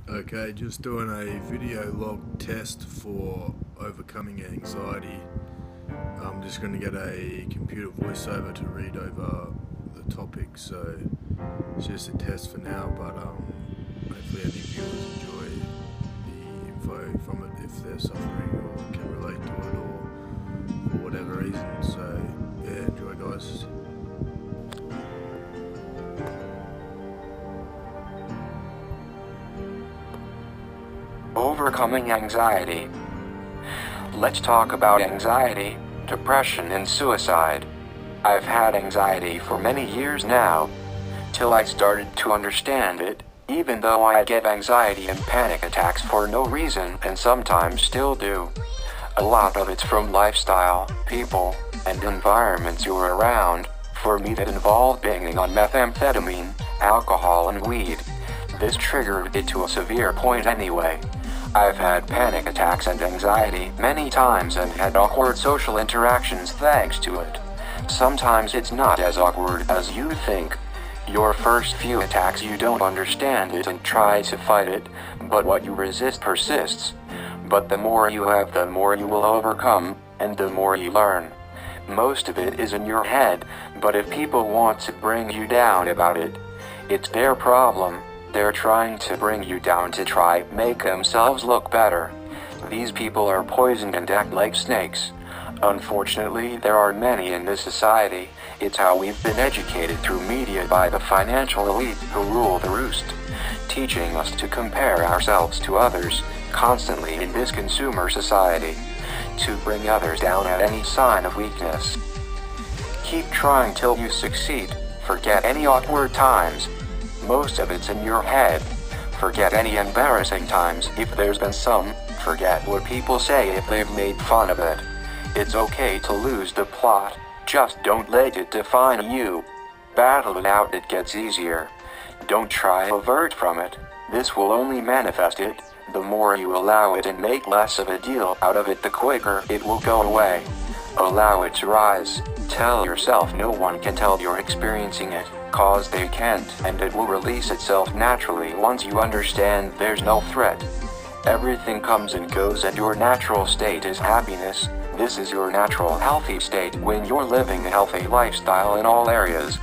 Okay, just doing a video log test for overcoming anxiety. I'm just going to get a computer voiceover to read over the topic, so it's just a test for now, but hopefully any viewers enjoy the info from it if they're suffering or can relate to it or for whatever reason. So yeah, enjoy guys. Overcoming anxiety. Let's talk about anxiety, depression, and suicide. I've had anxiety for many years now, till I started to understand it, even though I get anxiety and panic attacks for no reason and sometimes still do. A lot of it's from lifestyle, people, and environments you're around. For me, that involved being on methamphetamine, alcohol, and weed. This triggered it to a severe point anyway. I've had panic attacks and anxiety many times and had awkward social interactions thanks to it. Sometimes it's not as awkward as you think. Your first few attacks you don't understand it and try to fight it, but what you resist persists. But the more you have, the more you will overcome, and the more you learn. Most of it is in your head, but if people want to bring you down about it, it's their problem. They're trying to bring you down to try make themselves look better. These people are poisoned and act like snakes. Unfortunately, there are many in this society. It's how we've been educated through media by the financial elite who rule the roost, teaching us to compare ourselves to others, constantly in this consumer society, to bring others down at any sign of weakness. Keep trying till you succeed. Forget any awkward times. Most of it's in your head. Forget any embarrassing times if there's been some. Forget what people say if they've made fun of it. It's okay to lose the plot. Just don't let it define you. Battle it out, it gets easier. Don't try to avert from it. This will only manifest it. The more you allow it and make less of a deal out of it, the quicker it will go away. Allow it to rise. Tell yourself no one can tell you're experiencing it, cause they can't, and it will release itself naturally once you understand there's no threat. Everything comes and goes and your natural state is happiness. This is your natural healthy state when you're living a healthy lifestyle in all areas.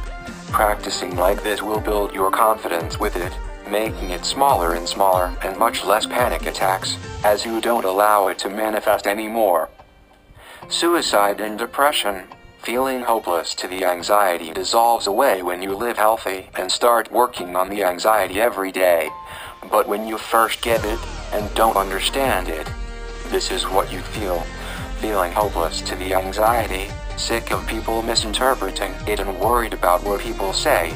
Practicing like this will build your confidence with it, making it smaller and much less panic attacks, as you don't allow it to manifest anymore. Suicide and depression. Feeling hopeless to the anxiety dissolves away when you live healthy and start working on the anxiety every day. But when you first get it and don't understand it, this is what you feel. Feeling hopeless to the anxiety, sick of people misinterpreting it and worried about what people say.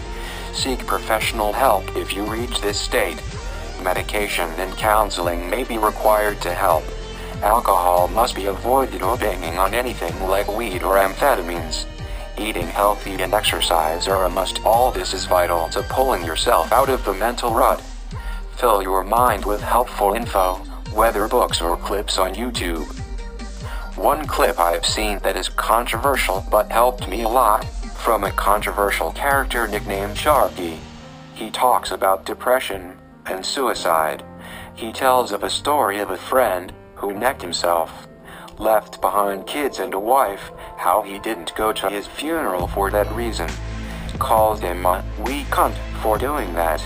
Seek professional help if you reach this state. Medication and counseling may be required to help. Alcohol must be avoided or banging on anything like weed or amphetamines. Eating healthy and exercise are a must. All this is vital to pulling yourself out of the mental rut. Fill your mind with helpful info, whether books or clips on YouTube. One clip I've seen that is controversial but helped me a lot, from a controversial character nicknamed Sharky. He talks about depression and suicide. He tells of a story of a friend who necked himself, left behind kids and a wife, how he didn't go to his funeral for that reason. Calls him a weak cunt for doing that.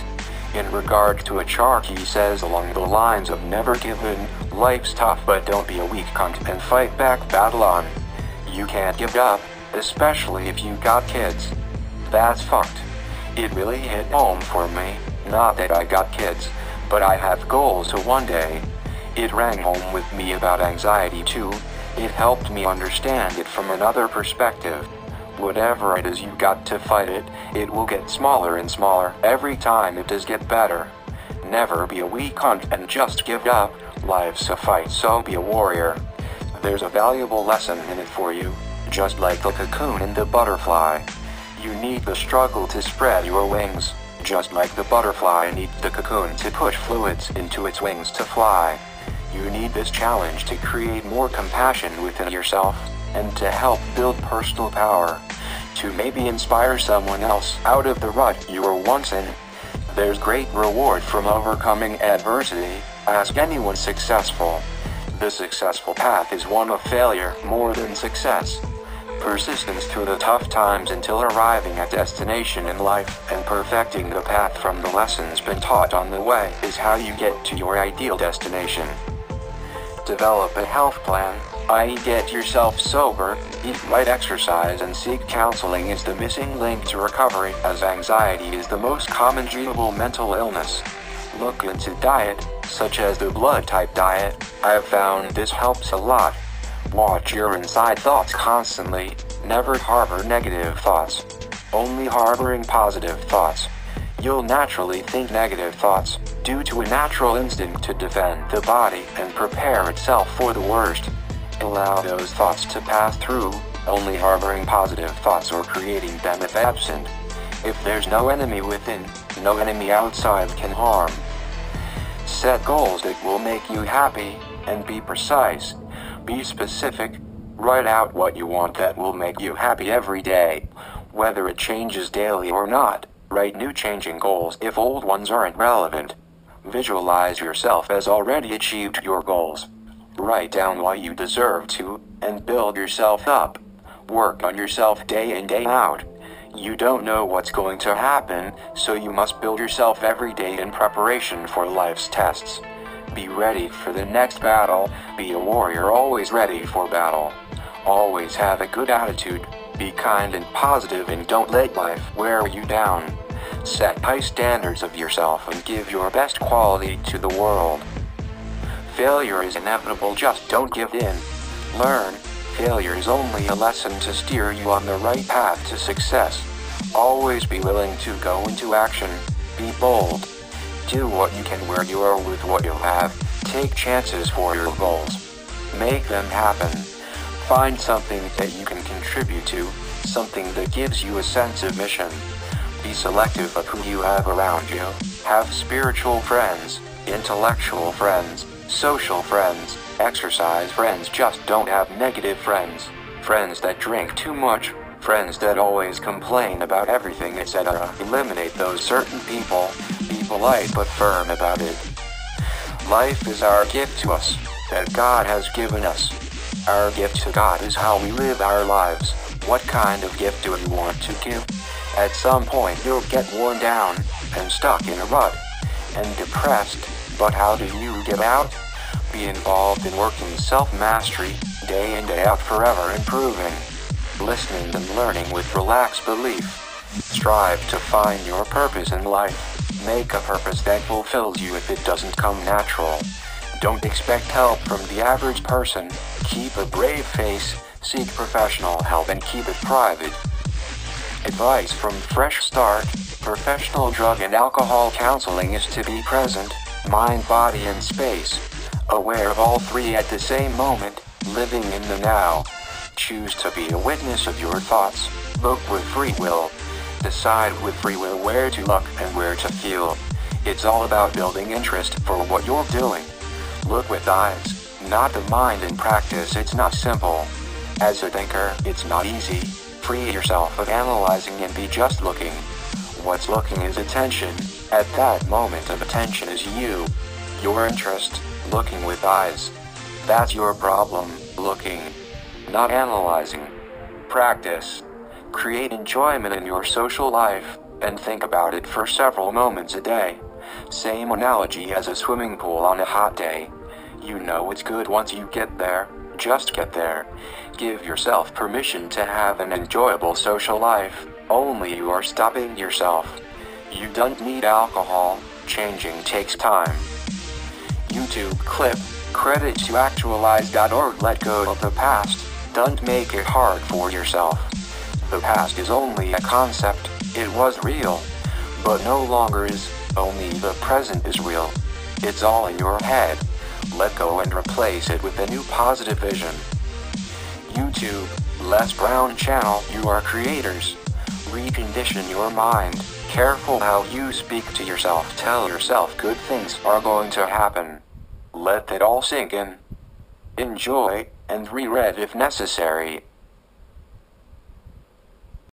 In regard to a shark, he says along the lines of never give in, life's tough but don't be a weak cunt and fight back, battle on. You can't give up, especially if you got kids. That's fucked. It really hit home for me, not that I got kids, but I have goals to one day. It rang home with me about anxiety too. It helped me understand it from another perspective. Whatever it is you got to fight it, it will get smaller and smaller every time it does get better. Never be a weak cunt and just give up. Life's a fight, so be a warrior. There's a valuable lesson in it for you, just like the cocoon and the butterfly. You need the struggle to spread your wings, just like the butterfly needs the cocoon to push fluids into its wings to fly. You need this challenge to create more compassion within yourself, and to help build personal power, to maybe inspire someone else out of the rut you were once in. There's great reward from overcoming adversity. Ask anyone successful. The successful path is one of failure more than success. Persistence through the tough times until arriving at destination in life and perfecting the path from the lessons been taught on the way is how you get to your ideal destination. Develop a health plan, i.e. get yourself sober, eat right, exercise and seek counseling is the missing link to recovery, as anxiety is the most common treatable mental illness. Look into diet, such as the blood type diet. I have found this helps a lot. Watch your inside thoughts constantly, never harbor negative thoughts. Only harboring positive thoughts. You'll naturally think negative thoughts, due to a natural instinct to defend the body and prepare itself for the worst. Allow those thoughts to pass through, only harboring positive thoughts or creating them if absent. If there's no enemy within, no enemy outside can harm. Set goals that will make you happy, and be precise. Be specific. Write out what you want that will make you happy every day. Whether it changes daily or not, write new changing goals if old ones aren't relevant. Visualize yourself as already achieved your goals. Write down why you deserve to, and build yourself up. Work on yourself day in day out. You don't know what's going to happen, so you must build yourself every day in preparation for life's tests. Be ready for the next battle. Be a warrior, always ready for battle. Always have a good attitude. Be kind and positive and don't let life wear you down. Set high standards of yourself and give your best quality to the world. Failure is inevitable, just don't give in. Learn. Failure is only a lesson to steer you on the right path to success. Always be willing to go into action. Be bold. Do what you can where you are with what you have. Take chances for your goals. Make them happen. Find something that you can contribute to, something that gives you a sense of mission. Be selective of who you have around you. Have spiritual friends, intellectual friends, social friends, exercise friends. Just don't have negative friends. Friends that drink too much, friends that always complain about everything, etc. Eliminate those certain people. Be polite but firm about it. Life is our gift to us, that God has given us. Our gift to God is how we live our lives. What kind of gift do you want to give? At some point you'll get worn down, and stuck in a rut, and depressed, but how do you get out? Be involved in working self-mastery, day in day out, forever improving. Listening and learning with relaxed belief. Strive to find your purpose in life. Make a purpose that fulfills you if it doesn't come natural. Don't expect help from the average person. Keep a brave face, seek professional help and keep it private. Advice from Fresh Start. Professional drug and alcohol counseling is to be present, mind, body and space. Aware of all three at the same moment, living in the now. Choose to be a witness of your thoughts. Look with free will. Decide with free will where to look and where to feel. It's all about building interest for what you're doing. Look with eyes, not the mind. In practice it's not simple. As a thinker, it's not easy. Free yourself of analyzing and be just looking. What's looking is attention. At that moment of attention is you. Your interest, looking with eyes. That's your problem, looking, not analyzing. Practice. Create enjoyment in your social life, and think about it for several moments a day. Same analogy as a swimming pool on a hot day. You know it's good once you get there. Just get there. Give yourself permission to have an enjoyable social life. Only you are stopping yourself. You don't need alcohol. Changing takes time. YouTube clip. Credit to actualize.org. Let go of the past. Don't make it hard for yourself. The past is only a concept. It was real, but no longer is. Only the present is real. It's all in your head. Let go and replace it with a new positive vision. YouTube, Les Brown channel. You are creators. Recondition your mind. Careful how you speak to yourself. Tell yourself good things are going to happen. Let that all sink in. Enjoy, and reread if necessary.